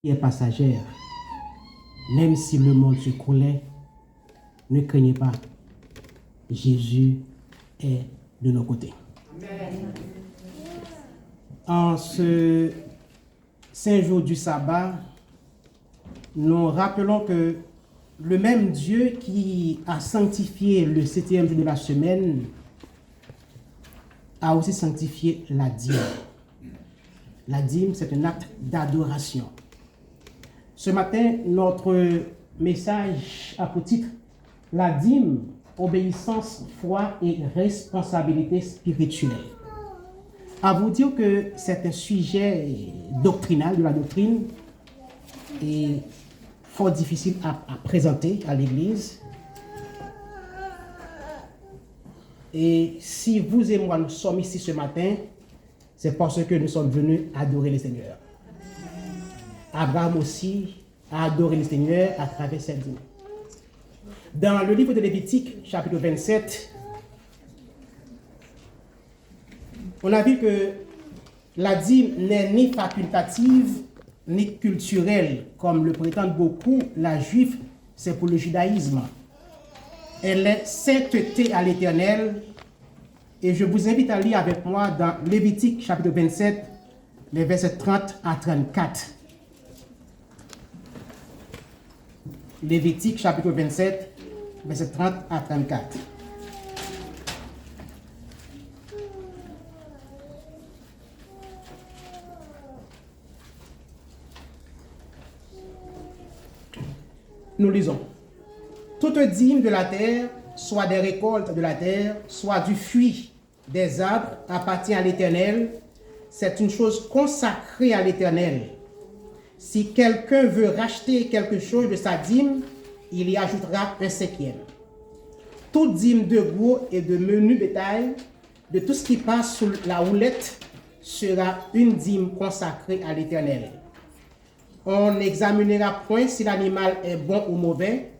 est passagère. Même si le monde se coulait, ne craignez pas. Jésus est de nos côtés. Amen. En ce saint jour du sabbat, nous rappelons que le même Dieu qui a sanctifié le 7e jour de la semaine a aussi sanctifié la dîme. La dîme, c'est un acte d'adoration. Ce matin, notre message a pour titre « La dîme, obéissance, foi et responsabilité spirituelle ». À vous dire que c'est un sujet doctrinal de la doctrine et fort difficile à présenter à l'Église. Et si vous et moi nous sommes ici ce matin, c'est parce que nous sommes venus adorer le Seigneur. Abraham aussi a adoré le Seigneur à travers cette dîme. Dans le livre de Lévitique, chapitre 27, on a vu que la dîme n'est ni facultative, ni culturelle, comme le prétendent beaucoup. La juive, c'est pour le judaïsme. Elle est sainteté à l'Éternel. Et je vous invite à lire avec moi dans Lévitique, chapitre 27, les versets 30 à 34. Lévitique, chapitre 27, versets 30 à 34. Nous lisons. Toute dîme de la terre, soit des récoltes de la terre, soit du fruit des arbres, appartient à l'Éternel. C'est une chose consacrée à l'Éternel. Si quelqu'un veut racheter quelque chose de sa dîme, il y ajoutera un cinquième. Toute dîme de gros et de menu bétail, de tout ce qui passe sous la houlette, sera une dîme consacrée à l'Éternel. On n'examinera point si l'animal est bon ou mauvais,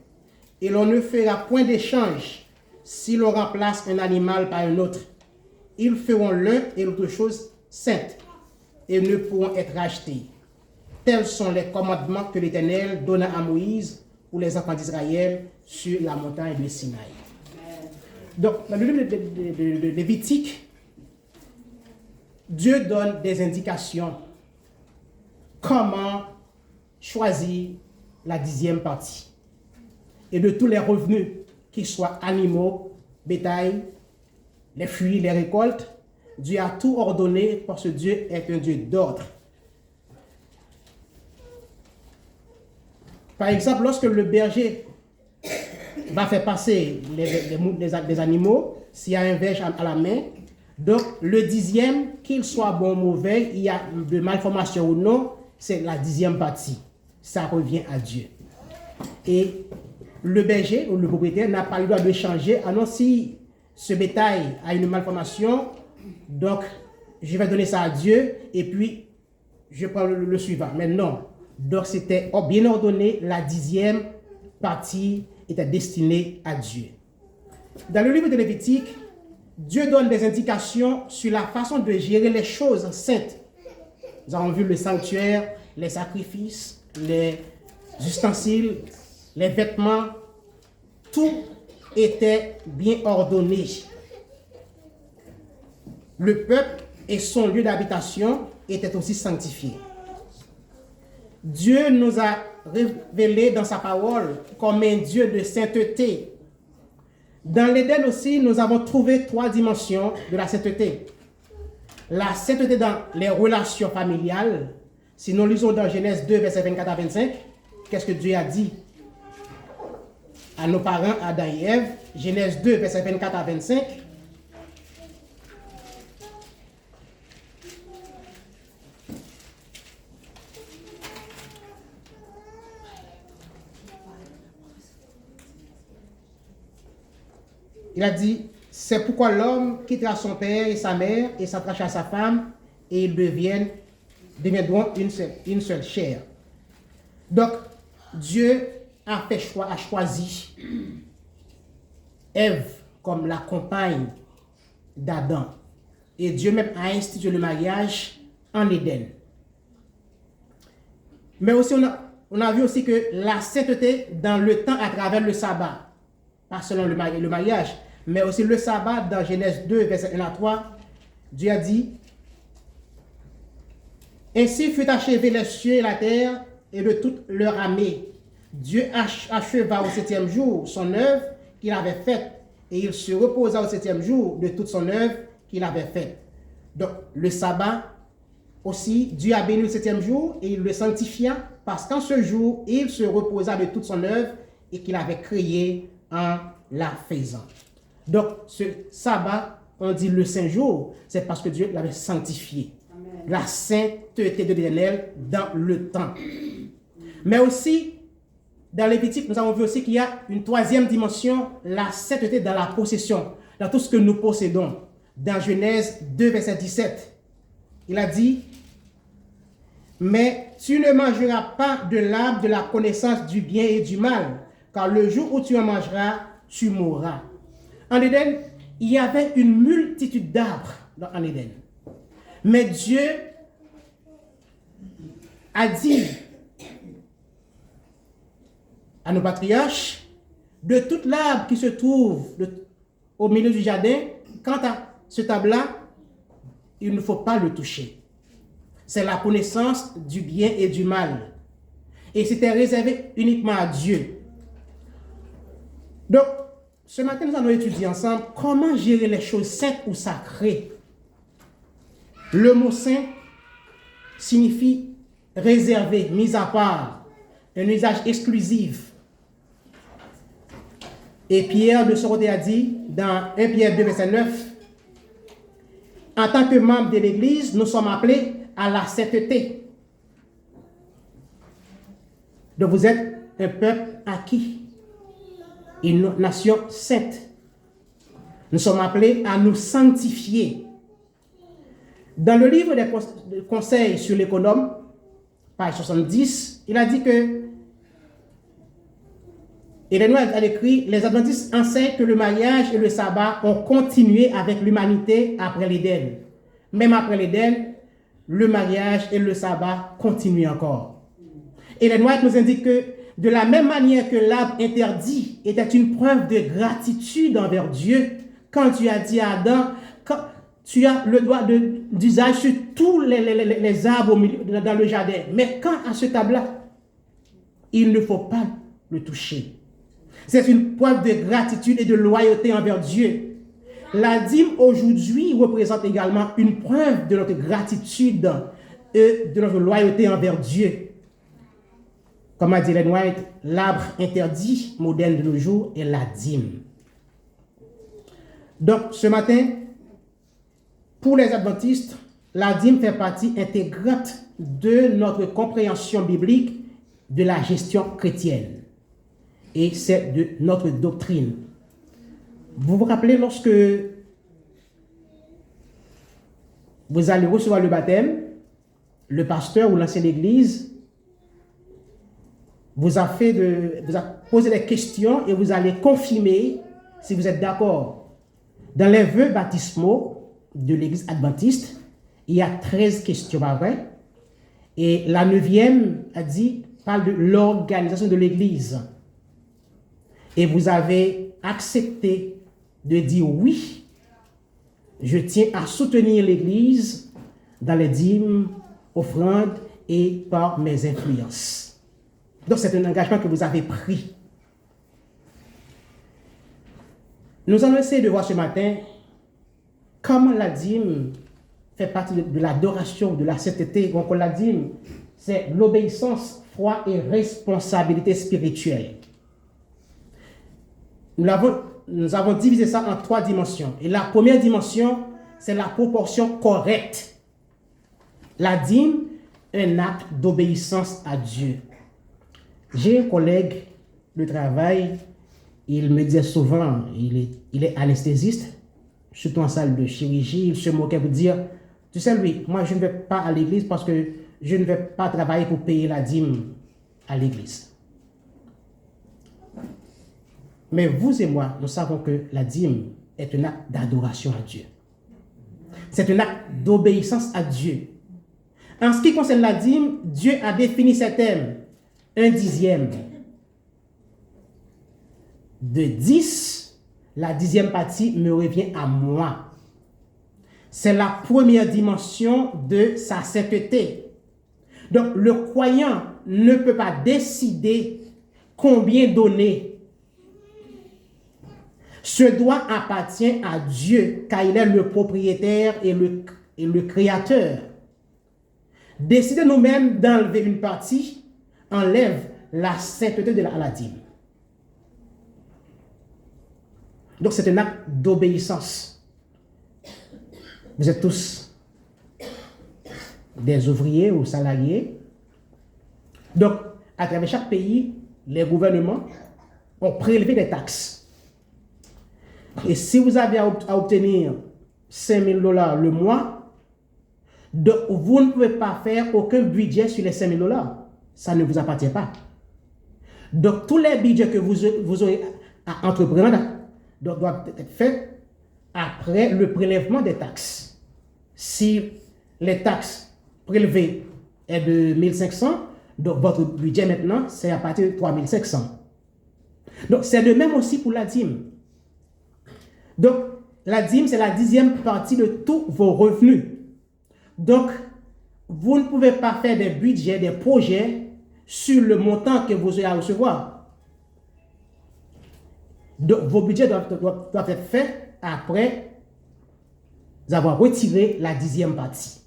et l'on ne fera point d'échange si l'on remplace un animal par un autre. Ils feront l'un et l'autre chose sainte, et ne pourront être rachetés. Tels sont les commandements que l'Éternel donna à Moïse pour les enfants d'Israël sur la montagne de Sinaï. Donc, dans le livre de Lévitique, Dieu donne des indications comment choisir la 10e partie. Et de tous les revenus, qu'ils soient animaux, bétail, les fruits, les récoltes, Dieu a tout ordonné parce que Dieu est un Dieu d'ordre. Par exemple, lorsque le berger va faire passer les animaux, s'il y a un verge à la main, donc le 10e, qu'il soit bon ou mauvais, il y a de malformation ou non, c'est la 10e partie. Ça revient à Dieu. Et le berger ou le propriétaire n'a pas le droit de changer, alors si ce bétail a une malformation, donc je vais donner ça à Dieu et puis je prends le suivant. Mais non. Donc c'était bien ordonné, la 10e partie était destinée à Dieu. Dans le livre de Lévitique, Dieu donne des indications sur la façon de gérer les choses saintes. Nous avons vu le sanctuaire, les sacrifices, les ustensiles, les vêtements, tout était bien ordonné. Le peuple et son lieu d'habitation étaient aussi sanctifiés. Dieu nous a révélé dans sa parole comme un Dieu de sainteté. Dans l'Éden aussi, nous avons trouvé 3 dimensions de la sainteté. La sainteté dans les relations familiales. Si nous lisons dans Genèse 2, versets 24 à 25, qu'est-ce que Dieu a dit à nos parents, Adam et Ève? Genèse 2, versets 24 à 25. Il a dit, c'est pourquoi l'homme quittera son père et sa mère et s'attachera à sa femme et ils deviendront une seule chair. Donc, Dieu a choisi Ève comme la compagne d'Adam. Et Dieu même a institué le mariage en Éden. Mais aussi, on a vu aussi que la sainteté dans le temps à travers le sabbat, pas seulement le mariage, mais aussi le sabbat dans Genèse 2, verset 1 à 3, Dieu a dit, ainsi fut achevé les cieux et la terre et de toute leur armée. Dieu acheva au 7e jour son œuvre qu'il avait faite et il se reposa au 7e jour de toute son œuvre qu'il avait faite. Donc, le sabbat aussi, Dieu a béni le 7e jour et il le sanctifia parce qu'en ce jour, il se reposa de toute son œuvre et qu'il avait créé en la faisant. Donc, ce sabbat, on dit le saint jour, c'est parce que Dieu l'avait sanctifié. Amen. La sainteté de l'Éternel dans le temps. Mais aussi, dans Lévitique, nous avons vu aussi qu'il y a une troisième dimension, la sainteté dans la possession, dans tout ce que nous possédons. Dans Genèse 2, verset 17, il a dit, mais tu ne mangeras pas de l'arbre de la connaissance du bien et du mal, car le jour où tu en mangeras, tu mourras. En Éden, il y avait une multitude d'arbres en Éden. Mais Dieu a dit à nos patriarches, de toute l'arbre qui se trouve au milieu du jardin, quant à cet arbre-là, il ne faut pas le toucher. C'est la connaissance du bien et du mal. Et c'était réservé uniquement à Dieu. Donc, ce matin, nous allons étudier ensemble comment gérer les choses saintes ou sacrées. Le mot saint signifie réservé, mis à part, un usage exclusif. Et Pierre de ce côté a dit, dans 1 Pierre 2, verset 9, en tant que membres de l'Église, nous sommes appelés à la sainteté. Donc vous êtes un peuple acquis, une nation sainte. Nous sommes appelés à nous sanctifier. Dans le livre des conseils sur l'économe, page 70, il a dit que Ellen White a écrit, les adventistes enseignent que le mariage et le sabbat ont continué avec l'humanité après l'Éden. Même après l'Éden, le mariage et le sabbat continuent encore. Ellen White nous indique que de la même manière que l'arbre interdit était une preuve de gratitude envers Dieu, quand Dieu a dit à Adam, quand tu as le droit d'usage sur tous les arbres dans le jardin, mais quand à ce arbre-là, il ne faut pas le toucher. C'est une preuve de gratitude et de loyauté envers Dieu. La dîme aujourd'hui représente également une preuve de notre gratitude et de notre loyauté envers Dieu. Comme a dit Ellen White, l'arbre interdit moderne de nos jours est la dîme. Donc ce matin, pour les adventistes, la dîme fait partie intégrante de notre compréhension biblique de la gestion chrétienne. Et c'est de notre doctrine. Vous vous rappelez lorsque vous allez recevoir le baptême, le pasteur ou l'ancien d'église vous a posé des questions et vous allez confirmer si vous êtes d'accord. Dans les vœux baptismaux de l'église adventiste, il y a 13 questions, pas vrai? Et la 9e parle de l'organisation de l'église. Et vous avez accepté de dire oui, je tiens à soutenir l'Église dans les dîmes, offrandes et par mes influences. Donc c'est un engagement que vous avez pris. Nous allons essayer de voir ce matin comment la dîme fait partie de l'adoration, de la sainteté. Donc la dîme, c'est l'obéissance, foi et responsabilité spirituelle. Nous avons divisé ça en 3 dimensions. Et la première dimension, c'est la proportion correcte. La dîme, un acte d'obéissance à Dieu. J'ai un collègue de travail, il me disait souvent, il est anesthésiste, surtout en salle de chirurgie, il se moquait pour dire, tu sais lui, moi je ne vais pas à l'église parce que je ne vais pas travailler pour payer la dîme à l'église. Mais vous et moi, nous savons que la dîme est un acte d'adoration à Dieu. C'est un acte d'obéissance à Dieu. En ce qui concerne la dîme, Dieu a défini ces thèmes. 1/10. De 10, la 10e partie me revient à moi. C'est la première dimension de sa sainteté. Donc, le croyant ne peut pas décider combien donner. Ce droit appartient à Dieu, car il est le propriétaire et le créateur. Décider nous-mêmes d'enlever une partie enlève la sainteté de la dîme. Donc c'est un acte d'obéissance. Vous êtes tous des ouvriers ou salariés. Donc, à travers chaque pays, les gouvernements ont prélevé des taxes. Et si vous avez à obtenir $5,000 le mois, vous ne pouvez pas faire aucun budget sur les $5,000. Ça ne vous appartient pas. Donc, tous les budgets que vous aurez à entreprendre doivent être faits après le prélèvement des taxes. Si les taxes prélevées est de 1 500, donc votre budget maintenant, c'est à partir de 3 500. Donc, c'est le même aussi pour la dîme. Donc, la dîme, c'est la 10e partie de tous vos revenus. Donc, vous ne pouvez pas faire des budgets, des projets sur le montant que vous avez à recevoir. Donc, vos budgets doivent être faits après avoir retiré la 10e partie.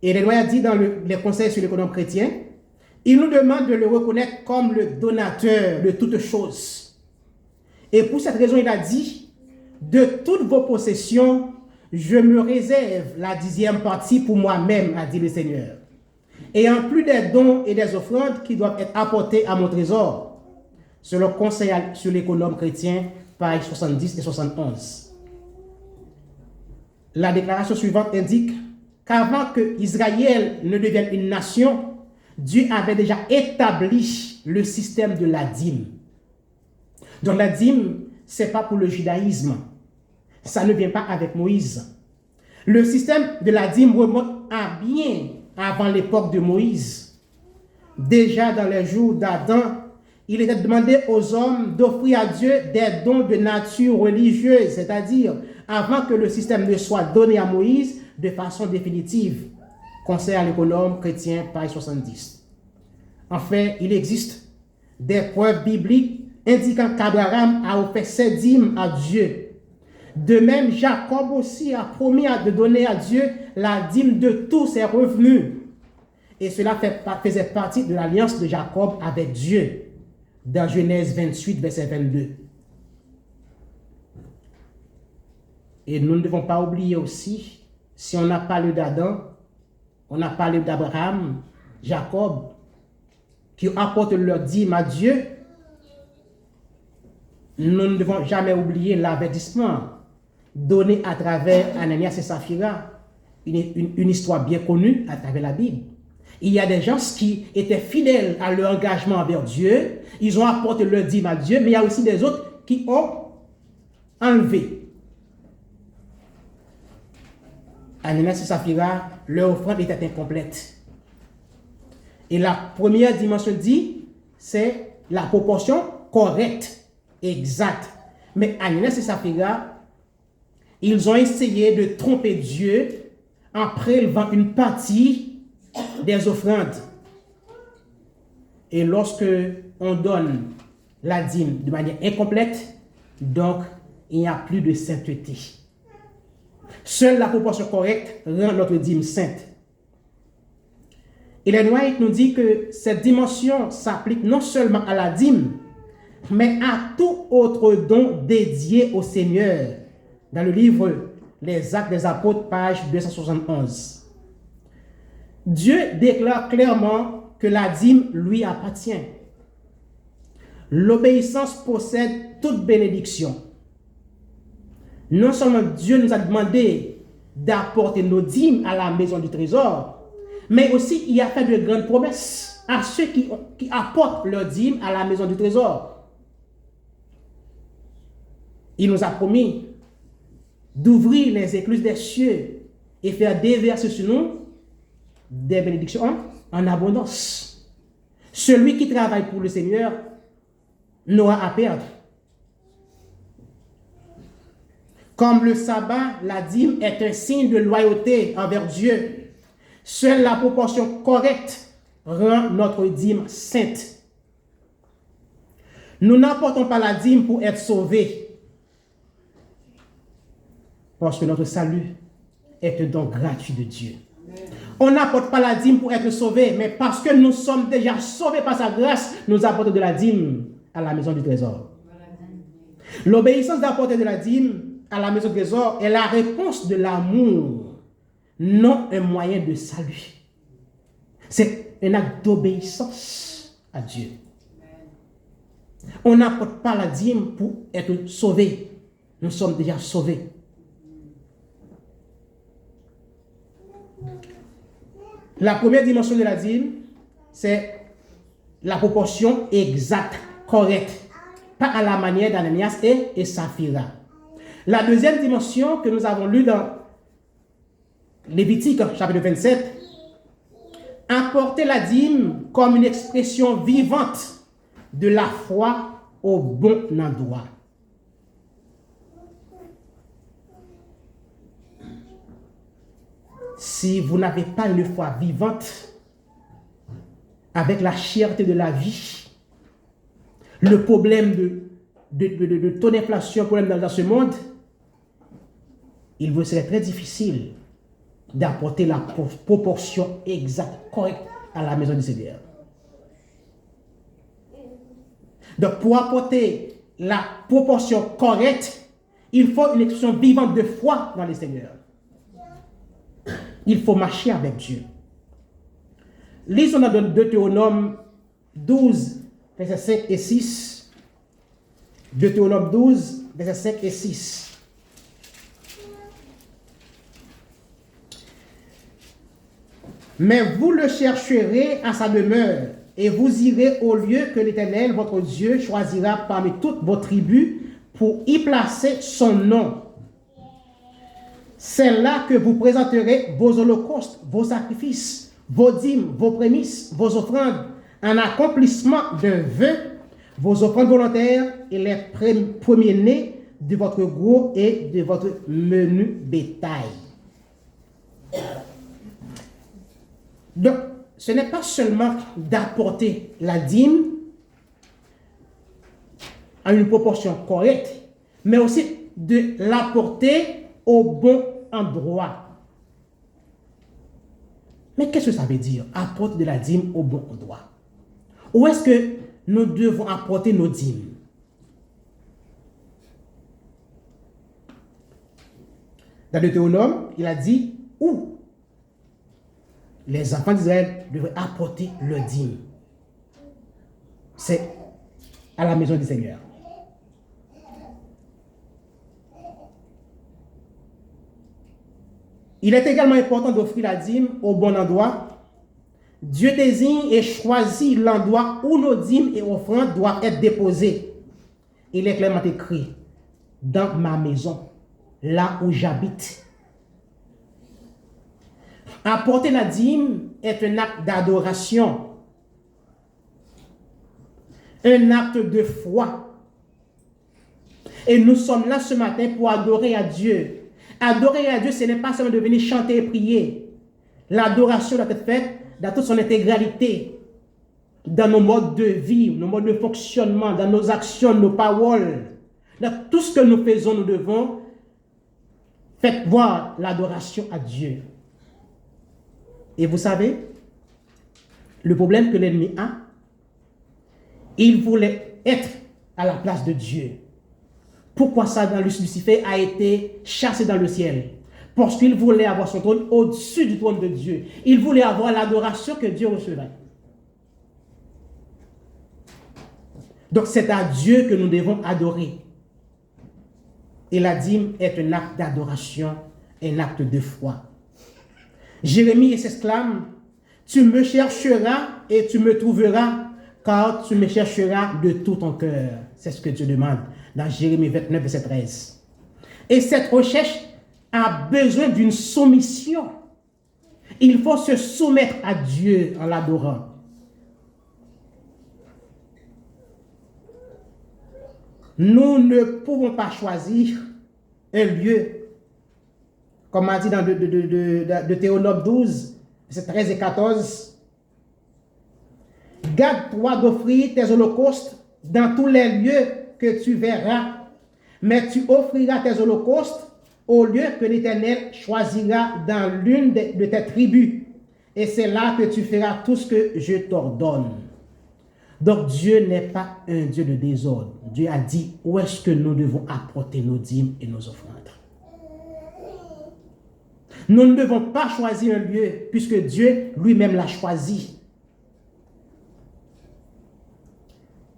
Et les lois dit dans les conseils sur l'économie chrétien, il nous demande de le reconnaître comme le donateur de toutes choses. Et pour cette raison, il a dit, de toutes vos possessions, je me réserve la 10e partie pour moi-même, a dit le Seigneur. Et en plus des dons et des offrandes qui doivent être apportés à mon trésor, selon conseil sur l'économe chrétien, pages 70 et 71. La déclaration suivante indique qu'avant que Israël ne devienne une nation, Dieu avait déjà établi le système de la dîme. Donc la dîme, ce n'est pas pour le judaïsme. Ça ne vient pas avec Moïse. Le système de la dîme remonte à bien avant l'époque de Moïse. Déjà dans les jours d'Adam, il était demandé aux hommes d'offrir à Dieu des dons de nature religieuse, c'est-à-dire avant que le système ne soit donné à Moïse de façon définitive. Conseil à l'économe chrétien, page 70. Enfin, il existe des preuves bibliques indiquant qu'Abraham a offert ses dîmes à Dieu. De même, Jacob aussi a promis de donner à Dieu la dîme de tous ses revenus. Et cela faisait partie de l'alliance de Jacob avec Dieu, dans Genèse 28, verset 22. Et nous ne devons pas oublier aussi, si on a parlé d'Adam, on a parlé d'Abraham, Jacob, qui apportent leur dîme à Dieu, nous ne devons jamais oublier l'avertissement donné à travers Ananias et Saphira, une histoire bien connue à travers la Bible. Il y a des gens qui étaient fidèles à leur engagement envers Dieu, ils ont apporté leur dîme à Dieu, mais il y a aussi des autres qui ont enlevé. Ananias et Saphira, leur offrande était incomplète. Et la première dimension dit, c'est la proportion correcte, exacte. Mais Ananias et Saphira, ils ont essayé de tromper Dieu en prélevant une partie des offrandes. Et lorsque on donne la dîme de manière incomplète, donc il n'y a plus de sainteté. Seule la proportion correcte rend notre dîme sainte. Et Ellen White nous dit que cette dimension s'applique non seulement à la dîme, mais à tout autre don dédié au Seigneur. Dans le livre Les Actes des Apôtres, page 271. Dieu déclare clairement que la dîme lui appartient. L'obéissance possède toute bénédiction. Non seulement Dieu nous a demandé d'apporter nos dîmes à la maison du trésor, mais aussi il a fait de grandes promesses à ceux qui apportent leurs dîmes à la maison du trésor. Il nous a promis d'ouvrir les écluses des cieux et faire déverser sur nous des bénédictions en abondance. Celui qui travaille pour le Seigneur n'aura à perdre. Comme le sabbat, la dîme est un signe de loyauté envers Dieu. Seule la proportion correcte rend notre dîme sainte. Nous n'apportons pas la dîme pour être sauvés, parce que notre salut est un don gratuit de Dieu. On n'apporte pas la dîme pour être sauvé, mais parce que nous sommes déjà sauvés par sa grâce, nous apportons de la dîme à la maison du trésor. L'obéissance d'apporter de la dîme à la maison du trésor est la réponse de l'amour, non un moyen de salut. C'est un acte d'obéissance à Dieu. On n'apporte pas la dîme pour être sauvé. Nous sommes déjà sauvés. La première dimension de la dîme, c'est la proportion exacte, correcte, pas à la manière d'Ananias et Saphira. La deuxième dimension que nous avons lue dans Lévitique, chapitre 27, apporter la dîme comme une expression vivante de la foi au bon endroit. Si vous n'avez pas une foi vivante, avec la cherté de la vie, le problème de ton inflation, problème dans ce monde, il vous serait très difficile d'apporter la proportion exacte, correcte à la maison du Seigneur. Donc, pour apporter la proportion correcte, il faut une expression vivante de foi dans le Seigneur. Il faut marcher avec Dieu. Lisons dans Deutéronome 12, versets 5 et 6. Deutéronome 12, versets 5 et 6. Mais vous le chercherez à sa demeure, et vous irez au lieu que l'Éternel, votre Dieu, choisira parmi toutes vos tribus pour y placer son nom. C'est là que vous présenterez vos holocaustes, vos sacrifices, vos dîmes, vos prémices, vos offrandes, en accomplissement d'un vœu, vos offrandes volontaires et les premiers-nés de votre gros et de votre menu bétail. Donc, ce n'est pas seulement d'apporter la dîme à une proportion correcte, mais aussi de l'apporter au bon endroit. Mais qu'est-ce que ça veut dire, apporter de la dîme au bon endroit? Où est-ce que nous devons apporter nos dîmes? Dans Deutéronome, il a dit où les enfants d'Israël devraient apporter le dîme. C'est à la maison du Seigneur. Il est également important d'offrir la dîme au bon endroit. Dieu désigne et choisit l'endroit où nos dîmes et offrandes doivent être déposées. Il est clairement écrit, dans ma maison, là où j'habite. Apporter la dîme est un acte d'adoration, un acte de foi. Et nous sommes là ce matin pour adorer à Dieu. Adorer à Dieu, ce n'est pas seulement de venir chanter et prier. L'adoration doit être faite dans toute son intégralité, dans nos modes de vie, nos modes de fonctionnement, dans nos actions, nos paroles. Dans tout ce que nous faisons, nous devons faire voir l'adoration à Dieu. Et vous savez, le problème que l'ennemi a, il voulait être à la place de Dieu. Pourquoi Satan, Lucifer, a été chassé dans le ciel? Parce qu'il voulait avoir son trône au-dessus du trône de Dieu. Il voulait avoir l'adoration que Dieu recevait. Donc c'est à Dieu que nous devons adorer. Et la dîme est un acte d'adoration, un acte de foi. Jérémie s'exclame, tu me chercheras et tu me trouveras, car tu me chercheras de tout ton cœur. C'est ce que Dieu demande dans Jérémie 29, verset 13. Et cette recherche a besoin d'une soumission. Il faut se soumettre à Dieu en l'adorant. Nous ne pouvons pas choisir un lieu, comme on dit dans Deutéronome 12, verset 13 et 14. Garde-toi d'offrir tes holocaustes dans tous les lieux que tu verras, mais tu offriras tes holocaustes au lieu que l'Éternel choisira dans l'une de tes tribus. Et c'est là que tu feras tout ce que je t'ordonne. Donc Dieu n'est pas un Dieu de désordre. Dieu a dit où est-ce que nous devons apporter nos dîmes et nos offrandes. Nous ne devons pas choisir un lieu puisque Dieu lui-même l'a choisi.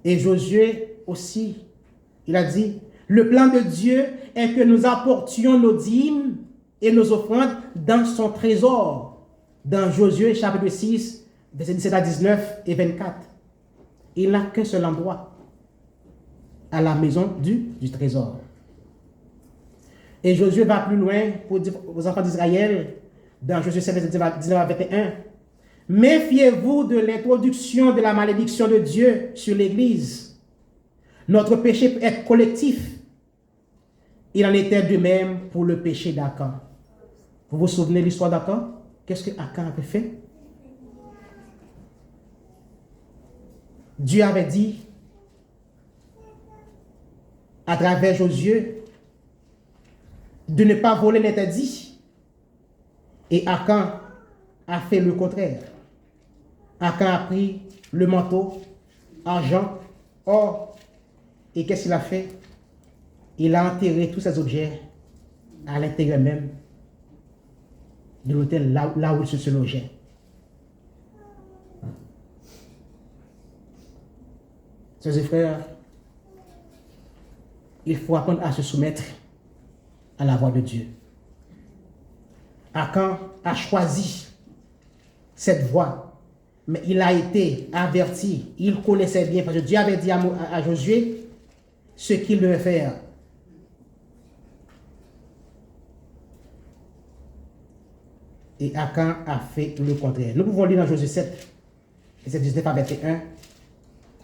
Et Josué aussi, il a dit, le plan de Dieu est que nous apportions nos dîmes et nos offrandes dans son trésor. Dans Josué chapitre 6, versets 17 à 19 et 24. Il n'a qu'un seul endroit, à la maison du trésor. Et Josué va plus loin pour dire aux enfants d'Israël, dans Josué 7, 19 à 21, méfiez-vous de l'introduction de la malédiction de Dieu sur l'Église. Notre péché peut être collectif. Il en était de même pour le péché d'Akan. Vous vous souvenez de l'histoire d'Akan? Qu'est-ce que Akan avait fait? Dieu avait dit, à travers Josué, de ne pas voler l'interdit. Et Akan a fait le contraire. Akan a pris le manteau, argent, or, et qu'est-ce qu'il a fait? Il a enterré tous ces objets à l'intérieur même de l'hôtel, là où il se logeait. Sœurs et frères, il faut apprendre à se soumettre à la voix de Dieu. Akan a choisi cette voie, mais il a été averti, il connaissait bien, parce que Dieu avait dit à Josué ce qu'il devait faire. Et Akan a fait le contraire. Nous pouvons lire dans Josué 7, verset 19 à 21,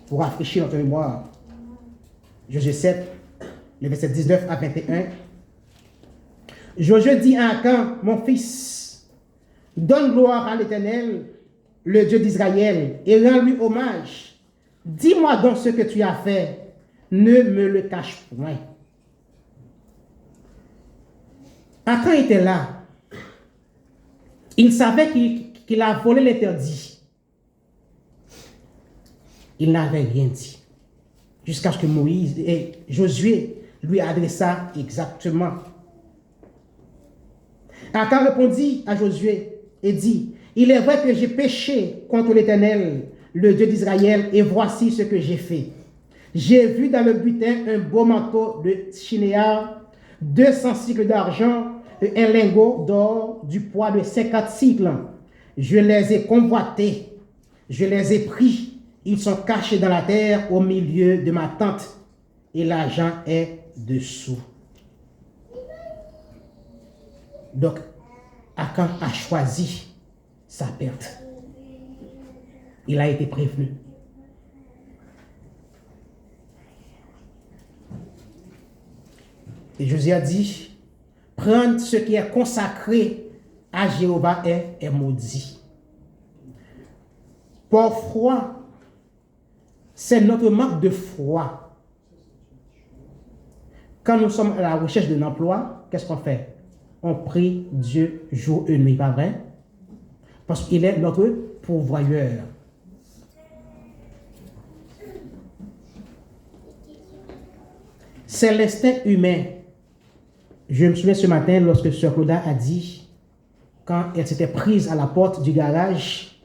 pour rafraîchir notre mémoire. Josué 7, le verset 19 à 21. Josué dit à Akan, mon fils, donne gloire à l'Éternel, le Dieu d'Israël, et rends-lui hommage. Dis-moi donc ce que tu as fait, ne me le cache point. Akan était là. Il savait qu'il a volé l'interdit. Il n'avait rien dit. Jusqu'à ce que Moïse et Josué lui adressa exactement. Akan répondit à Josué et dit, il est vrai que j'ai péché contre l'Éternel, le Dieu d'Israël, et voici ce que j'ai fait. J'ai vu dans le butin un beau manteau de chinéar, 200 cycles d'argent, et un lingot d'or du poids de 50 cycles. Je les ai convoités, je les ai pris. Ils sont cachés dans la terre au milieu de ma tente et l'argent est dessous. Donc, Akan a choisi sa perte. Il a été prévenu. Et Josué a dit, prendre ce qui est consacré à Jéhovah est maudit. Parfois, c'est notre manque de foi. Quand nous sommes à la recherche d'un emploi, qu'est-ce qu'on fait? On prie Dieu jour et nuit, pas vrai? Parce qu'il est notre pourvoyeur. C'est l'instinct humain. Je me souviens ce matin lorsque Sœur Claudia a dit, quand elle s'était prise à la porte du garage,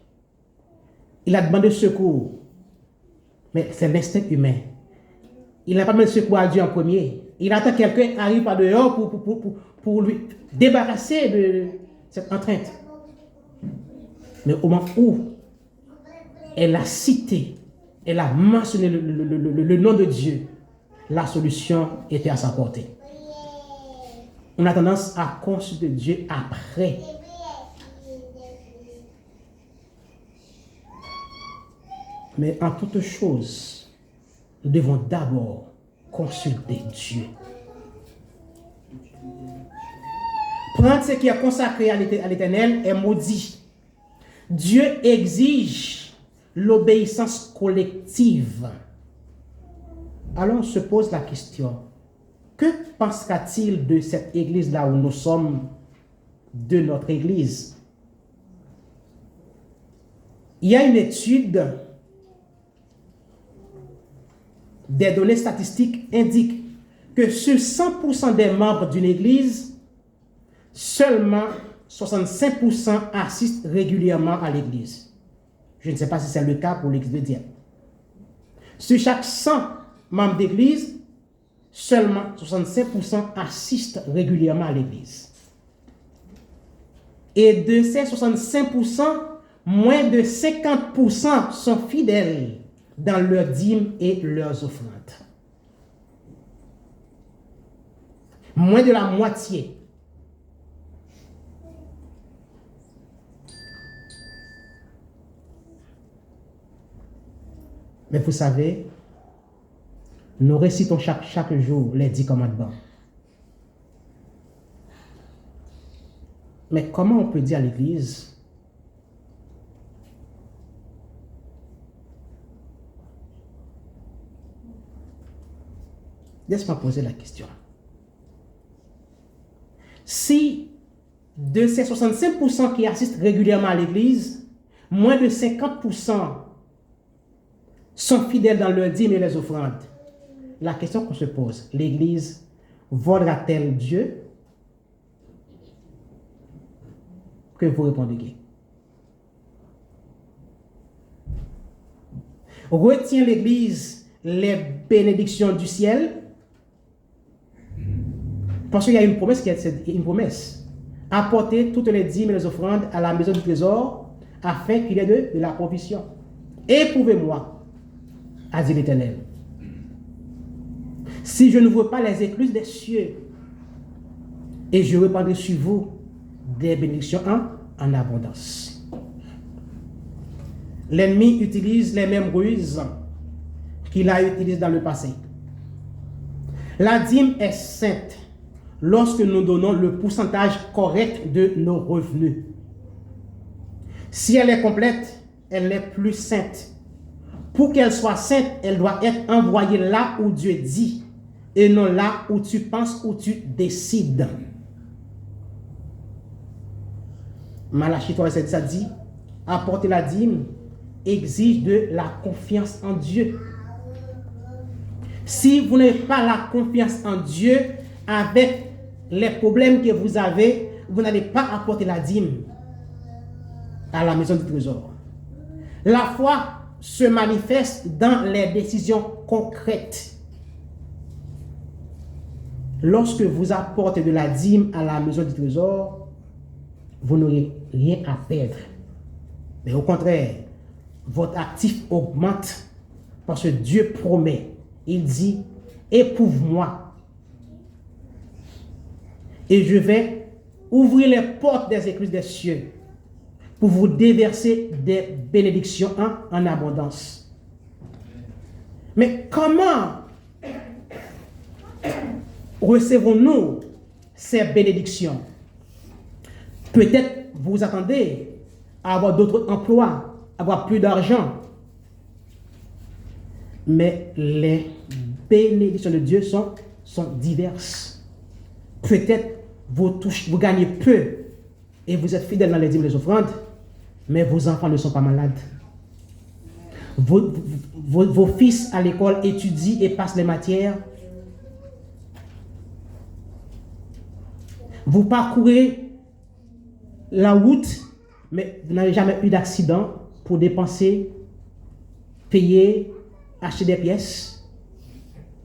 il a demandé secours. Mais c'est l'instinct humain. Il n'a pas demandé secours à Dieu en premier. Il attend que quelqu'un arrive par dehors pour lui débarrasser de cette entrainte. Mais au moment où elle a cité, elle a mentionné le nom de Dieu, la solution était à sa portée. On a tendance à consulter Dieu après. Mais en toute chose, nous devons d'abord consulter Dieu. Prendre ce qui est consacré à l'Éternel est maudit. Dieu exige l'obéissance collective. Alors on se pose la question, que pensera-t-il de cette église-là où nous sommes, de notre église? Il y a une étude, des données statistiques indiquent que sur 100% des membres d'une église, seulement 65% assistent régulièrement à l'église. Je ne sais pas si c'est le cas pour l'église de Dieppe. Sur chaque 100 membres d'église, seulement 65% assistent régulièrement à l'église. Et de ces 65%, moins de 50% sont fidèles dans leurs dîmes et leurs offrandes. Moins de la moitié. Mais vous savez, nous récitons chaque jour les 10 commandements. Mais comment on peut dire à l'Église, laisse-moi poser la question. Si de ces 65% qui assistent régulièrement à l'Église, moins de 50% sont fidèles dans leurs dîmes et les offrandes, la question qu'on se pose, l'Église volera-t-elle Dieu? Que vous répondez? Retient l'Église les bénédictions du ciel? Parce qu'il y a une promesse qui est une promesse. Apporter toutes les dîmes et les offrandes à la maison du trésor afin qu'il y ait de la provision. Éprouvez-moi, a dit l'Éternel, si je ne vois pas les écluses des cieux, et je répandrai sur vous des bénédictions en abondance. L'ennemi utilise les mêmes ruses qu'il a utilisées dans le passé. La dîme est sainte lorsque nous donnons le pourcentage correct de nos revenus. Si elle est complète, elle n'est plus sainte. Pour qu'elle soit sainte, elle doit être envoyée là où Dieu dit et non là où tu penses, où tu décides. Malachie 3, ça dit, apporter la dîme exige de la confiance en Dieu. Si vous n'avez pas la confiance en Dieu, avec les problèmes que vous avez, vous n'allez pas apporter la dîme à la maison du trésor. La foi se manifeste dans les décisions concrètes. Lorsque vous apportez de la dîme à la maison du trésor, vous n'aurez rien à perdre. Mais au contraire, votre actif augmente parce que Dieu promet. Il dit, éprouve-moi. Et je vais ouvrir les portes des écluses des cieux pour vous déverser des bénédictions en abondance. Mais comment recevons-nous ces bénédictions? Peut-être vous attendez à avoir d'autres emplois, avoir plus d'argent. Mais les bénédictions de Dieu sont diverses. Peut-être vous gagnez peu et vous êtes fidèle dans les dîmes et les offrandes, mais vos enfants ne sont pas malades. Vos fils à l'école étudient et passent les matières. Vous parcourez la route, mais vous n'avez jamais eu d'accident pour dépenser, payer, acheter des pièces.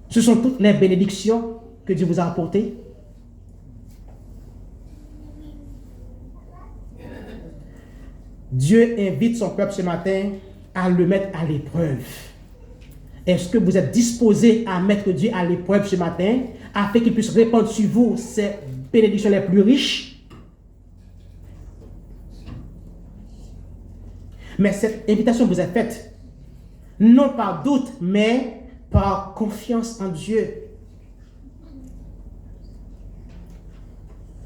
Ce sont toutes les bénédictions que Dieu vous a apportées. Dieu invite son peuple ce matin à le mettre à l'épreuve. Est-ce que vous êtes disposé à mettre Dieu à l'épreuve ce matin afin qu'il puisse répandre sur vous ses bénédictions les plus riches? Mais cette invitation vous est faite non par doute, mais par confiance en Dieu.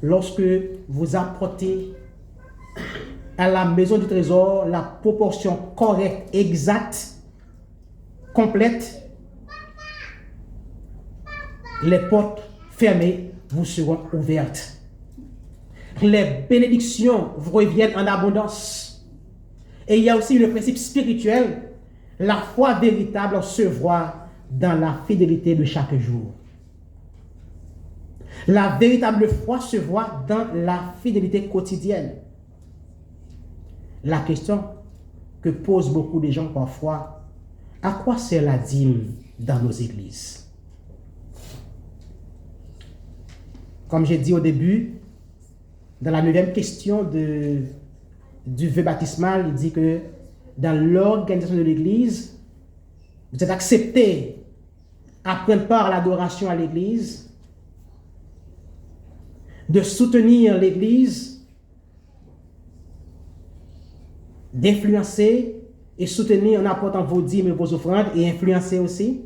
Lorsque vous apportez à la maison du trésor la proportion correcte, exacte, complète, les portes fermées vous seront ouvertes. Les bénédictions vous reviennent en abondance. Et il y a aussi le principe spirituel. La foi véritable se voit dans la fidélité de chaque jour. La véritable foi se voit dans la fidélité quotidienne. La question que posent beaucoup de gens parfois, à quoi sert la dîme dans nos églises? Comme j'ai dit au début, dans la 9e question du vœu baptismal, il dit que dans l'organisation de l'église, vous êtes acceptés à prendre part à l'adoration à l'église, de soutenir l'église, d'influencer et soutenir en apportant vos dîmes et vos offrandes et influencer aussi.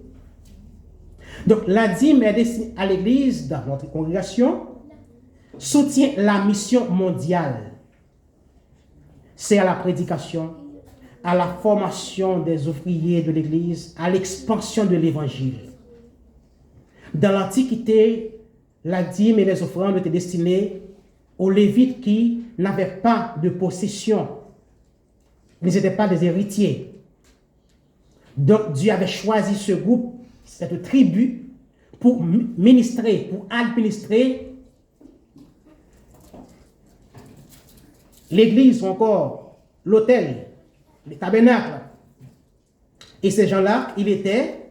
Donc la dîme est destinée à l'église, dans notre congrégation, soutient la mission mondiale. C'est à la prédication, à la formation des ouvriers de l'église, à l'expansion de l'évangile. Dans l'Antiquité, la dîme et les offrandes étaient destinées aux Lévites qui n'avaient pas de possession. Ils n'étaient pas des héritiers. Donc Dieu avait choisi ce groupe, cette tribu, pour ministrer, pour administrer l'église ou encore l'autel, les tabernacles. Et ces gens-là, ils étaient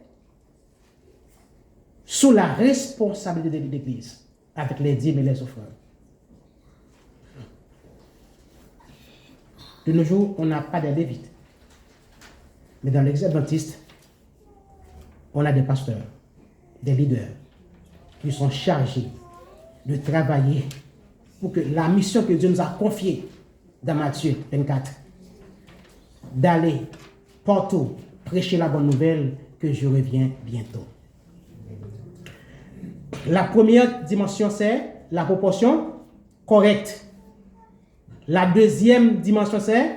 sous la responsabilité de l'église, avec les dîmes et les offrandes. De nos jours, on n'a pas de lévites. Mais dans l'église adventiste, on a des pasteurs, des leaders, qui sont chargés de travailler pour que la mission que Dieu nous a confiée dans Matthieu 24, d'aller partout prêcher la bonne nouvelle que je reviens bientôt. La première dimension, c'est la proportion correcte. La deuxième dimension, c'est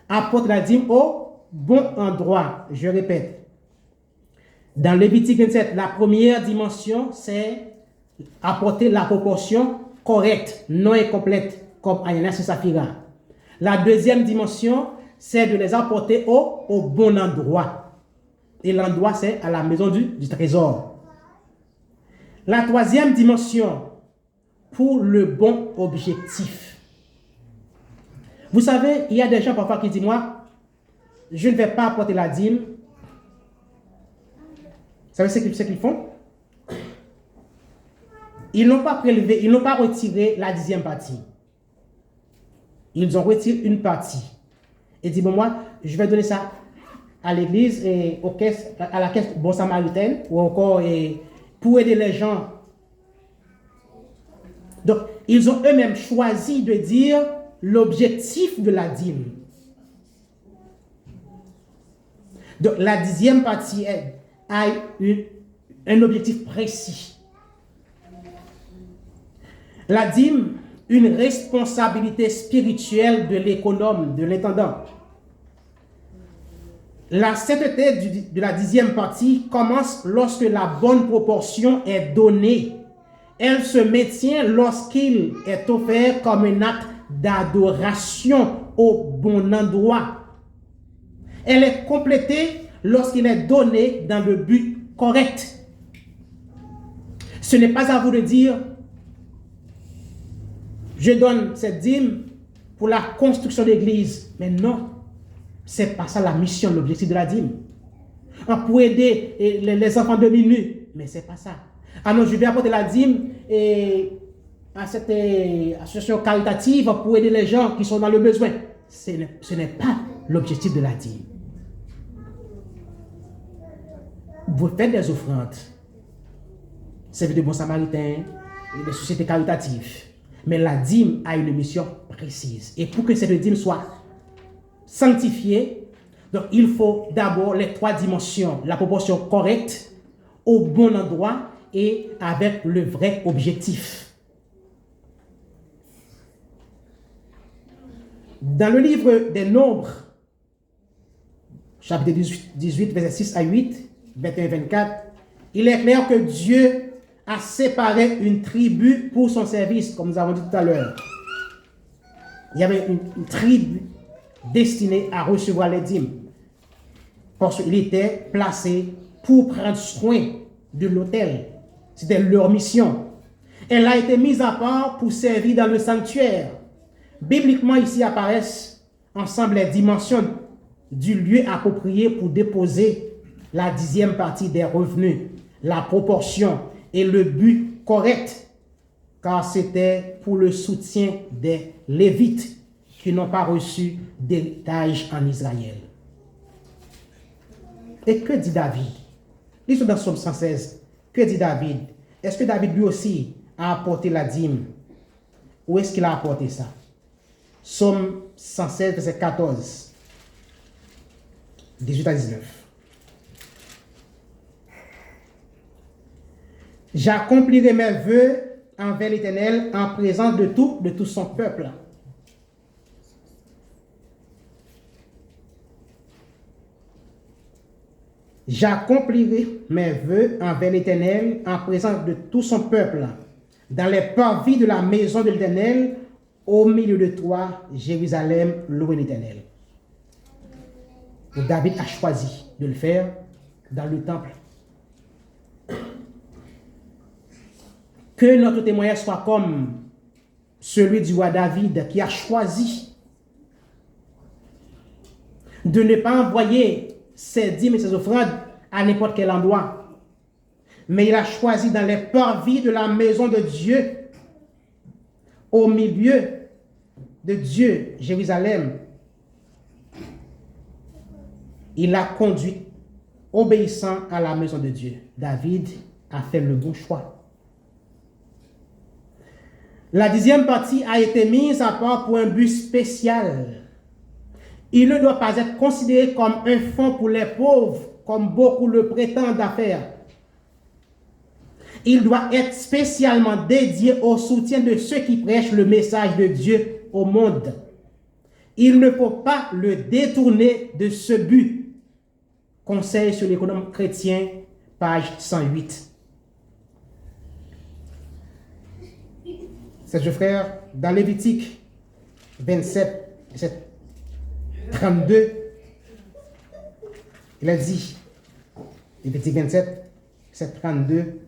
apporte la dîme au bon endroit. Je répète. Dans Lévitique 27, la première dimension, c'est apporter la proportion correcte, non incomplète, comme Ananas et Saphira. La deuxième dimension, c'est de les apporter au bon endroit. Et l'endroit, c'est à la maison du trésor. La troisième dimension, pour le bon objectif. Vous savez, il y a des gens parfois qui disent, moi, je ne vais pas apporter la dîme. Vous savez ce qu'ils font? Ils n'ont pas prélevé, ils n'ont pas retiré la 10e partie. Ils ont retiré une partie. Et disent, bon, moi, je vais donner ça à l'église et à la caisse Bon Samaritain, ou encore pour aider les gens. Donc, ils ont eux-mêmes choisi de dire l'objectif de la dîme. Donc, la 10e partie a un objectif précis. La dîme, une responsabilité spirituelle de l'économe, de l'intendant. La sainteté de la 10e partie commence lorsque la bonne proportion est donnée. Elle se maintient lorsqu'il est offert comme un acte d'adoration au bon endroit. Elle est complétée lorsqu'il est donné dans le but correct. Ce n'est pas à vous de dire, je donne cette dîme pour la construction d'église. Mais non, c'est pas ça la mission, l'objectif de la dîme. Pour aider les enfants de minuit, mais c'est pas ça. Ah non, je vais apporter la dîme à cette association caritative pour aider les gens qui sont dans le besoin. Ce n'est pas l'objectif de la dîme. Vous faites des offrandes, service de Bon Samaritain, des sociétés caritatives. Mais la dîme a une mission précise. Et pour que cette dîme soit sanctifiée, Donc, il faut d'abord les 3 dimensions. La proportion correcte, au bon endroit et avec le vrai objectif. Dans le livre des Nombres, chapitre 18, versets 6 à 8, 21-24, il est clair que Dieu a séparé une tribu pour son service, comme nous avons dit tout à l'heure. Il y avait une tribu destinée à recevoir les dîmes, parce qu'il était placé pour prendre soin de l'autel. C'était leur mission. Elle a été mise à part pour servir dans le sanctuaire. Bibliquement, ici apparaissent ensemble les dimensions du lieu approprié pour déposer la 10e partie des revenus, la proportion et le but correct, car c'était pour le soutien des Lévites qui n'ont pas reçu d'héritage en Israël. Et que dit David? Lisons dans Psaume 116. Que dit David? Est-ce que David lui aussi a apporté la dîme? Où est-ce qu'il a apporté ça? Psaume 116, verset 14. 18 à 19. J'accomplirai mes vœux envers l'Éternel en présence de tout son peuple. J'accomplirai mes vœux envers l'Éternel en présence de tout son peuple, dans les parvis de la maison de l'Éternel, au milieu de toi, Jérusalem, louez l'Éternel. David a choisi de le faire dans le temple. Que notre témoignage soit comme celui du roi David qui a choisi de ne pas envoyer ses dîmes et ses offrandes à n'importe quel endroit. Mais il a choisi dans les parvis de la maison de Dieu, au milieu de Dieu, Jérusalem. Il a conduit obéissant à la maison de Dieu. David a fait le bon choix. La 10e partie a été mise à part pour un but spécial. Il ne doit pas être considéré comme un fonds pour les pauvres, comme beaucoup le prétendent à faire. Il doit être spécialement dédié au soutien de ceux qui prêchent le message de Dieu au monde. Il ne faut pas le détourner de ce but. Conseil sur l'économie chrétien, page 108. C'est frère, dans Lévitique 27, verset 32, il a dit, Lévitique 27, verset 32,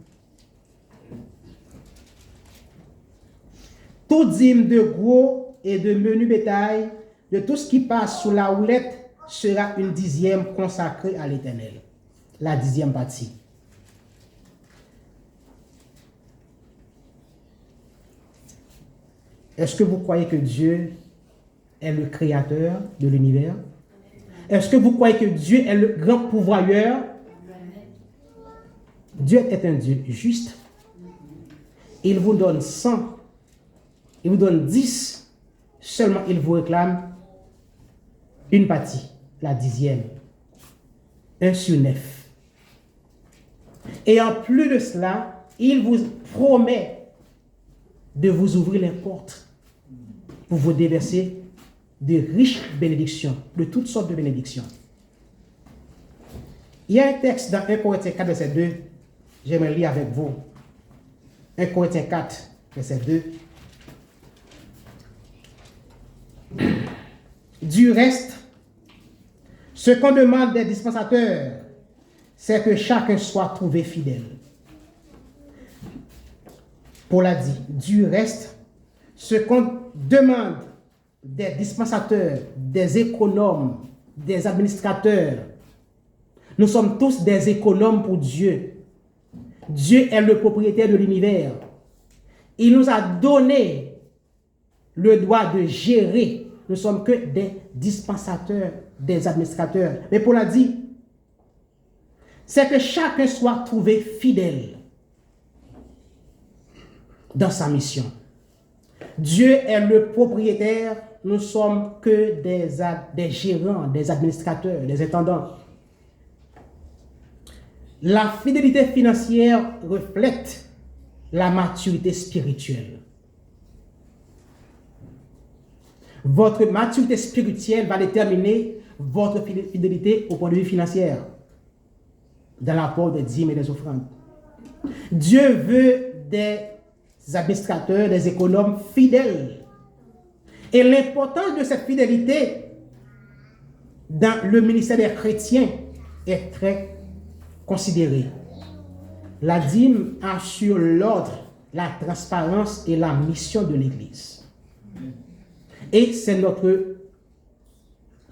tout dîme de gros et de menu bétail, de tout ce qui passe sous la houlette, sera une 10e consacrée à l'Éternel. La 10e partie. Est-ce que vous croyez que Dieu est le créateur de l'univers? Est-ce que vous croyez que Dieu est le grand pourvoyeur? Dieu est un Dieu juste. Il vous donne 100. Il vous donne 10. Seulement, il vous réclame une partie, la 10e. 1 sur 9. Et en plus de cela, il vous promet de vous ouvrir les portes pour vous déverser de riches bénédictions, de toutes sortes de bénédictions. Il y a un texte dans 1 Corinthiens 4, verset 2, j'aimerais lire avec vous. 1 Corinthiens 4, verset 2. Du reste, ce qu'on demande des dispensateurs, c'est que chacun soit trouvé fidèle. Paul a dit, du reste, ce qu'on demande des dispensateurs, des économes, des administrateurs, nous sommes tous des économes pour Dieu. Dieu est le propriétaire de l'univers. Il nous a donné le droit de gérer. Nous ne sommes que des dispensateurs, des administrateurs. Mais Paul a dit, c'est que chacun soit trouvé fidèle dans sa mission. Dieu est le propriétaire nous sommes que des gérants, des administrateurs, des intendants. La fidélité financière reflète la maturité spirituelle. Votre maturité spirituelle va déterminer votre fidélité au point de vue financier, dans l'apport des dîmes et des offrandes. Dieu veut des administrateurs, des économes fidèles. Et l'importance de cette fidélité dans le ministère des chrétiens est très considérée. La dîme assure l'ordre, la transparence et la mission de l'Église. Et c'est notre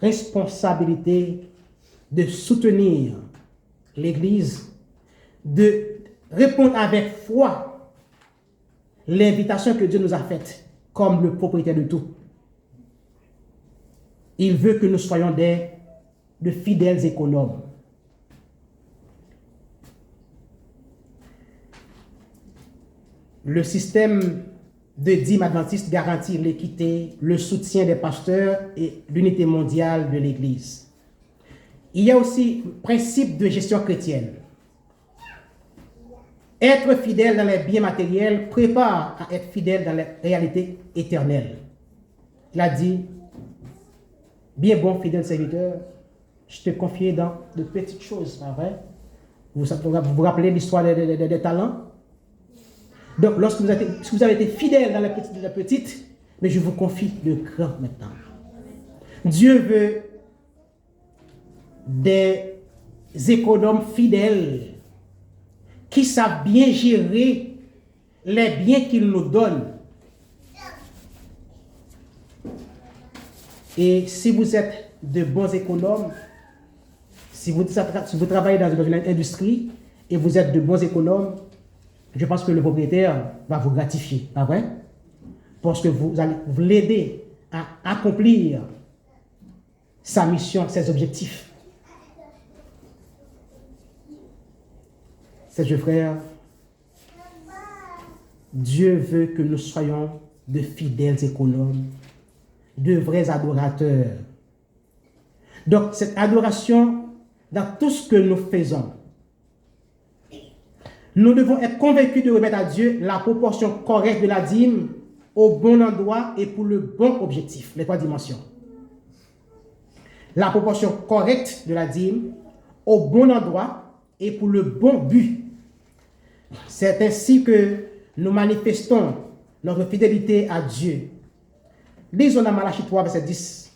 responsabilité de soutenir l'Église, de répondre avec foi l'invitation que Dieu nous a faite comme le propriétaire de tout. Il veut que nous soyons de fidèles économes. Le système de dîme adventiste garantit l'équité, le soutien des pasteurs et l'unité mondiale de l'Église. Il y a aussi le principe de gestion chrétienne. Être fidèle dans les biens matériels prépare à être fidèle dans les réalités éternelles. Il a dit, bien bon fidèle serviteur, je te confiais dans de petites choses, pas vrai? Vous vous rappelez l'histoire des talents? Donc, lorsque vous avez été fidèle dans les petites, mais je vous confie le grand maintenant. Dieu veut des économes fidèles qui savent bien gérer les biens qu'il nous donne. Et si vous êtes de bons économes, si vous travaillez dans une industrie et vous êtes de bons économes, je pense que le propriétaire va vous gratifier, pas vrai? Parce que vous allez l'aider à accomplir sa mission, ses objectifs. Chers frères, Dieu veut que nous soyons de fidèles économes, de vrais adorateurs. Donc, cette adoration, dans tout ce que nous faisons, nous devons être convaincus de remettre à Dieu la proportion correcte de la dîme au bon endroit et pour le bon objectif, les trois dimensions. La proportion correcte de la dîme au bon endroit et pour le bon but. C'est ainsi que nous manifestons notre fidélité à Dieu. Lisons dans Malachie 3, verset 10,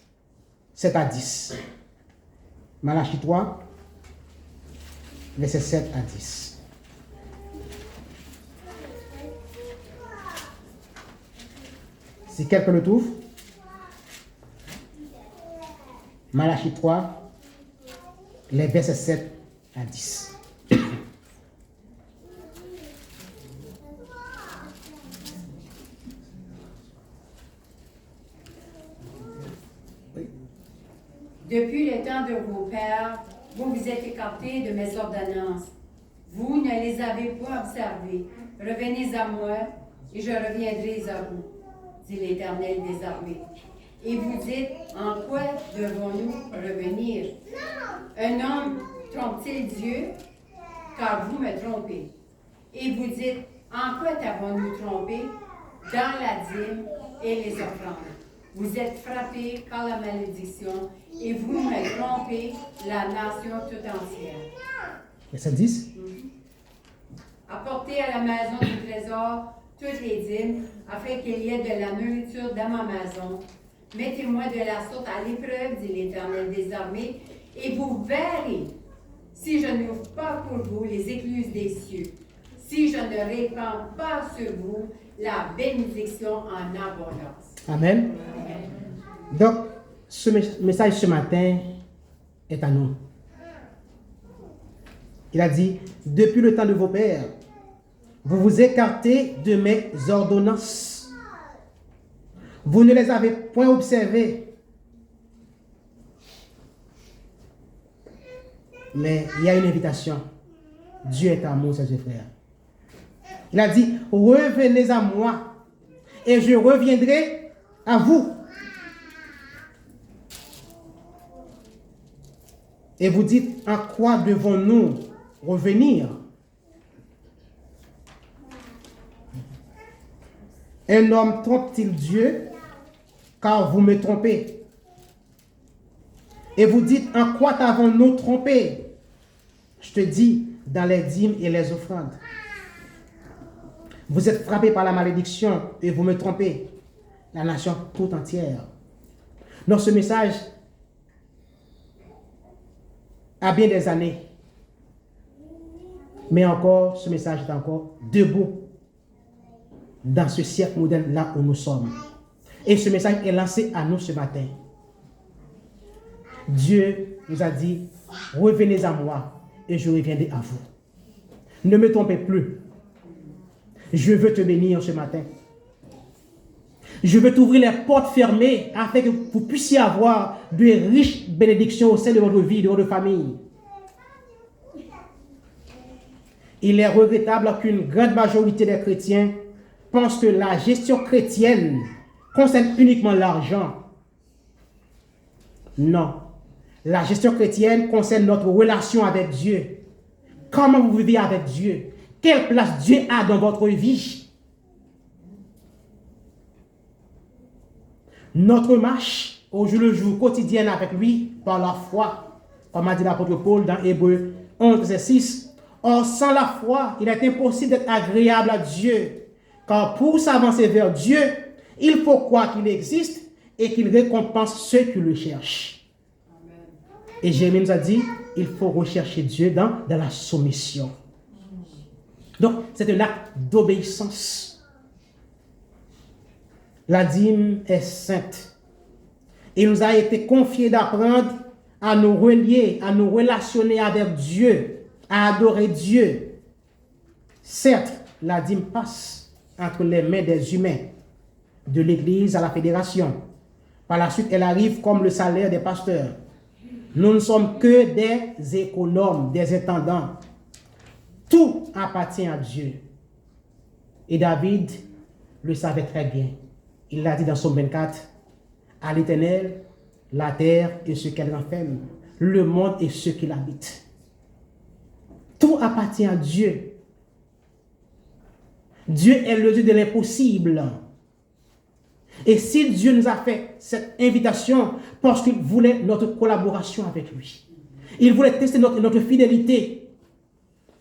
7 à 10. Malachie 3, verset 7 à 10. Si quelqu'un le trouve, Malachie 3, les versets 7 à 10. Depuis le temps de vos pères, vous vous êtes écartés de mes ordonnances. Vous ne les avez pas observées. Revenez à moi, et je reviendrai à vous, dit l'Éternel des armées. Et vous dites, en quoi devons-nous revenir? Un homme trompe-t-il Dieu? Car vous me trompez. Et vous dites, en quoi t'avons-nous trompé? Dans la dîme et les offrandes. Vous êtes frappés par la malédiction, et vous me trompez, la nation tout entière. Verset 10. Apportez à la maison du trésor toutes les dîmes, afin qu'il y ait de la nourriture dans ma maison. Mettez-moi de la sorte à l'épreuve, dit l'Éternel des armées, et vous verrez si je n'ouvre pas pour vous les écluses des cieux, si je ne répands pas sur vous la bénédiction en abondance. Amen. Donc, ce message ce matin est à nous. Il a dit, depuis le temps de vos pères, vous vous écartez de mes ordonnances. Vous ne les avez point observées. Mais il y a une invitation. Dieu est amour, ses frères. Il a dit, revenez à moi et je reviendrai à vous. Et vous dites, en quoi devons-nous revenir? Un homme trompe-t-il Dieu? Car vous me trompez. Et vous dites, en quoi t'avons-nous trompé? Je te dis, dans les dîmes et les offrandes. Vous êtes frappés par la malédiction et vous me trompez. La nation tout entière. Donc ce message a bien des années. Mais encore, ce message est encore debout dans ce siècle moderne là où nous sommes. Et ce message est lancé à nous ce matin. Dieu nous a dit, revenez à moi et je reviendrai à vous. Ne me trompez plus. Je veux te bénir ce matin. Je veux t'ouvrir les portes fermées afin que vous puissiez avoir de riches bénédictions au sein de votre vie, de votre famille. Il est regrettable qu'une grande majorité des chrétiens pensent que la gestion chrétienne concerne uniquement l'argent. Non. La gestion chrétienne concerne notre relation avec Dieu. Comment vous vivez avec Dieu? Quelle place Dieu a dans votre vie? Notre marche au jour le jour quotidienne avec lui par la foi, comme a dit l'apôtre Paul dans Hébreux 11, verset 6. Or, sans la foi, il est impossible d'être agréable à Dieu. Car pour s'avancer vers Dieu, il faut croire qu'il existe et qu'il récompense ceux qui le cherchent. Amen. Et Jérémie nous a dit, il faut rechercher Dieu dans la soumission. Donc, c'est un acte d'obéissance. La dîme est sainte. Il nous a été confié d'apprendre à nous relier, à nous relationner avec Dieu, à adorer Dieu. Certes, la dîme passe entre les mains des humains, de l'Église à la fédération. Par la suite, elle arrive comme le salaire des pasteurs. Nous ne sommes que des économes, des intendants. Tout appartient à Dieu. Et David le savait très bien. Il l'a dit dans Psaume 24, à l'Éternel, la terre et ce qu'elle renferme, le monde et ceux qui l'habitent. Tout appartient à Dieu. Dieu est le Dieu de l'impossible. Et si Dieu nous a fait cette invitation, parce qu'il voulait notre collaboration avec lui. Il voulait tester notre fidélité,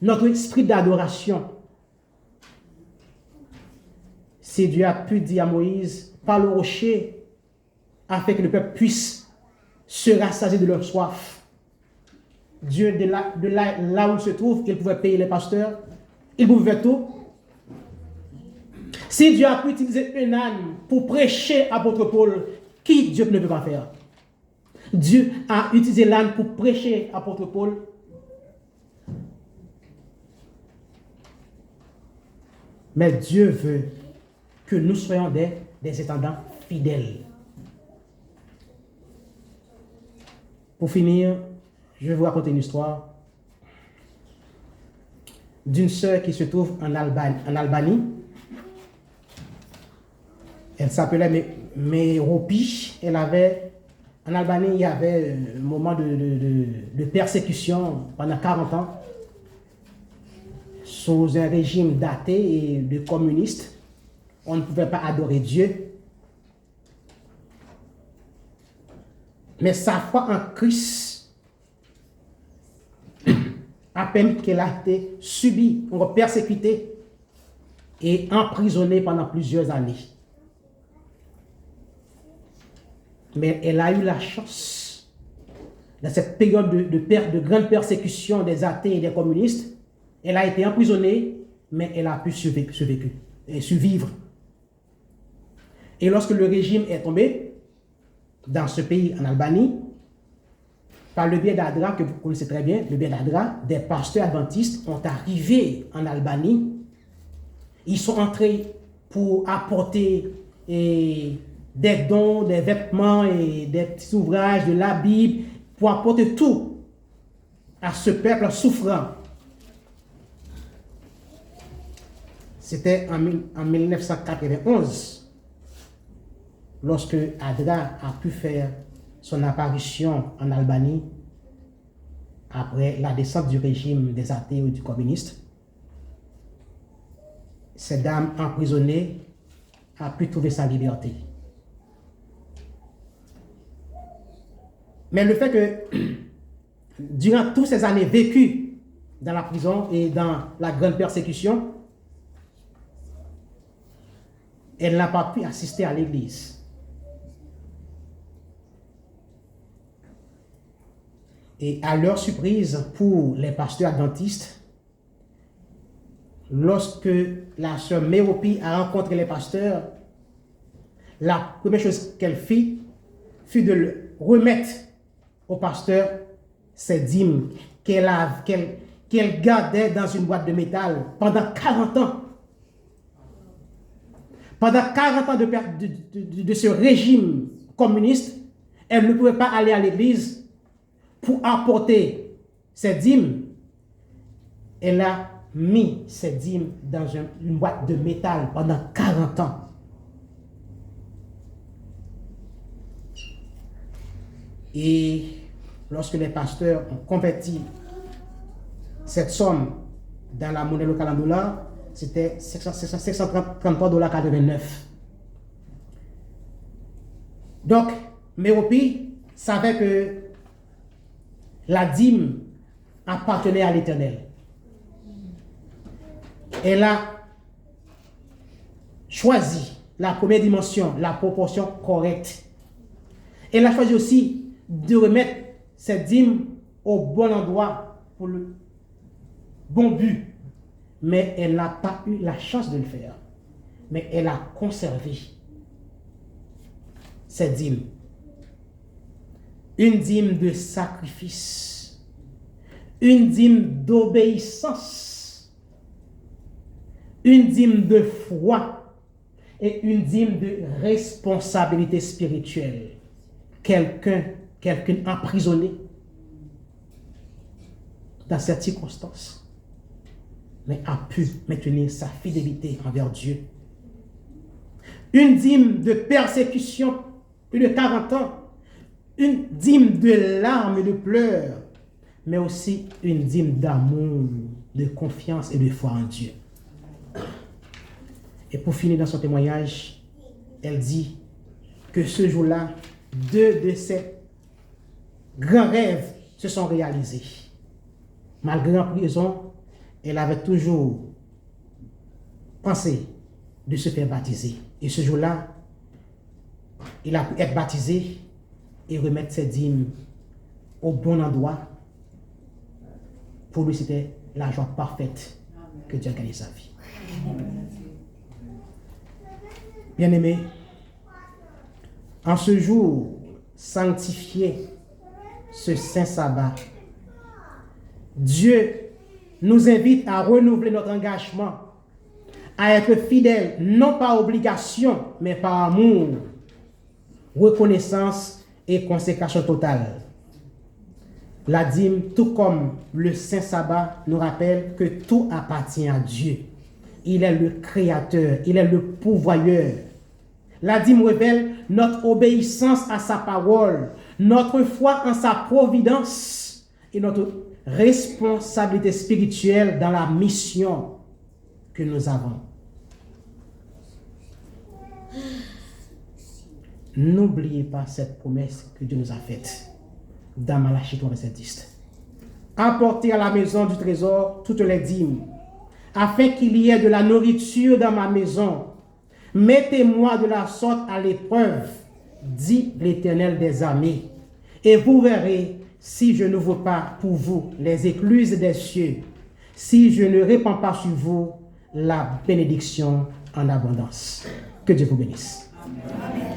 notre esprit d'adoration. Si Dieu a pu dire à Moïse, par le rocher, afin que le peuple puisse se rassasier de leur soif. Dieu, de là où il se trouve, il pouvait payer les pasteurs, il pouvait faire tout. Si Dieu a pu utiliser un âne pour prêcher à apôtre Paul, qui Dieu ne peut pas faire? Dieu a utilisé l'âne pour prêcher à apôtre Paul. Mais Dieu veut que nous soyons des intendants fidèles. Pour finir, je vais vous raconter une histoire d'une sœur qui se trouve en Albanie. Elle s'appelait Meropi. En Albanie, il y avait un moment de persécution pendant 40 ans sous un régime d'athées et de communistes. On ne pouvait pas adorer Dieu. Mais sa foi en Christ, à peine qu'elle a été subie, persécutée et emprisonnée pendant plusieurs années. Mais elle a eu la chance, dans cette période de grande persécution des athées et des communistes, elle a été emprisonnée, mais elle a pu survivre. Et lorsque le régime est tombé, dans ce pays, en Albanie, par le biais d'Adra, que vous connaissez très bien, le biais d'Adra, des pasteurs adventistes ont arrivé en Albanie. Ils sont entrés pour apporter des dons, des vêtements et des petits ouvrages, de la Bible, pour apporter tout à ce peuple souffrant. C'était en 1991, lorsque Adra a pu faire son apparition en Albanie. après la descente du régime des athées ou du communiste, cette dame emprisonnée a pu trouver sa liberté. Mais le fait que, durant toutes ces années vécues dans la prison et dans la grande persécution, elle n'a pas pu assister à l'église. Et à leur surprise, pour les pasteurs adventistes, lorsque la sœur Méropie a rencontré les pasteurs, la première chose qu'elle fit fut de le remettre au pasteur ses dîmes qu'elle gardait dans une boîte de métal pendant 40 ans. Pendant 40 ans de ce régime communiste, elle ne pouvait pas aller à l'église pour apporter ses dîmes. Elle a mis ses dîmes dans une boîte de métal pendant 40 ans. Et lorsque les pasteurs ont converti cette somme dans la monnaie locale en dollars, c'était $633,89. Donc, Méropie savait que la dîme appartenait à l'Éternel. Elle a choisi la première dimension, la proportion correcte. Elle a choisi aussi de remettre cette dîme au bon endroit pour le bon but. Mais elle n'a pas eu la chance de le faire. Mais elle a conservé cette dîme. Une dîme de sacrifice. Une dîme d'obéissance. Une dîme de foi. Et une dîme de responsabilité spirituelle. Quelqu'un emprisonné dans cette circonstance, mais a pu maintenir sa fidélité envers Dieu. Une dîme de persécution, plus de 40 ans, une dîme de larmes et de pleurs, mais aussi une dîme d'amour, de confiance et de foi en Dieu. Et pour finir dans son témoignage, elle dit que ce jour-là, 2 de ses grands rêves se sont réalisés. Malgré la prison, elle avait toujours pensé de se faire baptiser. Et ce jour-là, il a pu être baptisé et remettre ses dîmes au bon endroit. Pour lui, c'était la joie parfaite que Dieu a gagné sa vie. Bien-aimés, en ce jour sanctifié, ce saint sabbat, Dieu nous invite à renouveler notre engagement, à être fidèles, non par obligation, mais par amour, reconnaissance et consécration totale. La dîme, tout comme le saint sabbat, nous rappelle que tout appartient à Dieu. Il est le créateur, il est le pourvoyeur. La dîme révèle notre obéissance à sa parole, notre foi en sa providence et notre responsabilité spirituelle dans la mission que nous avons. N'oubliez pas cette promesse que Dieu nous a faite dans Malachie 3, verset 10. Apportez à la maison du trésor toutes les dîmes, afin qu'il y ait de la nourriture dans ma maison. Mettez-moi de la sorte à l'épreuve, dit l'Éternel des armées, et vous verrez si je n'ouvre pas pour vous les écluses des cieux, si je ne répands pas sur vous la bénédiction en abondance. Que Dieu vous bénisse. Amen.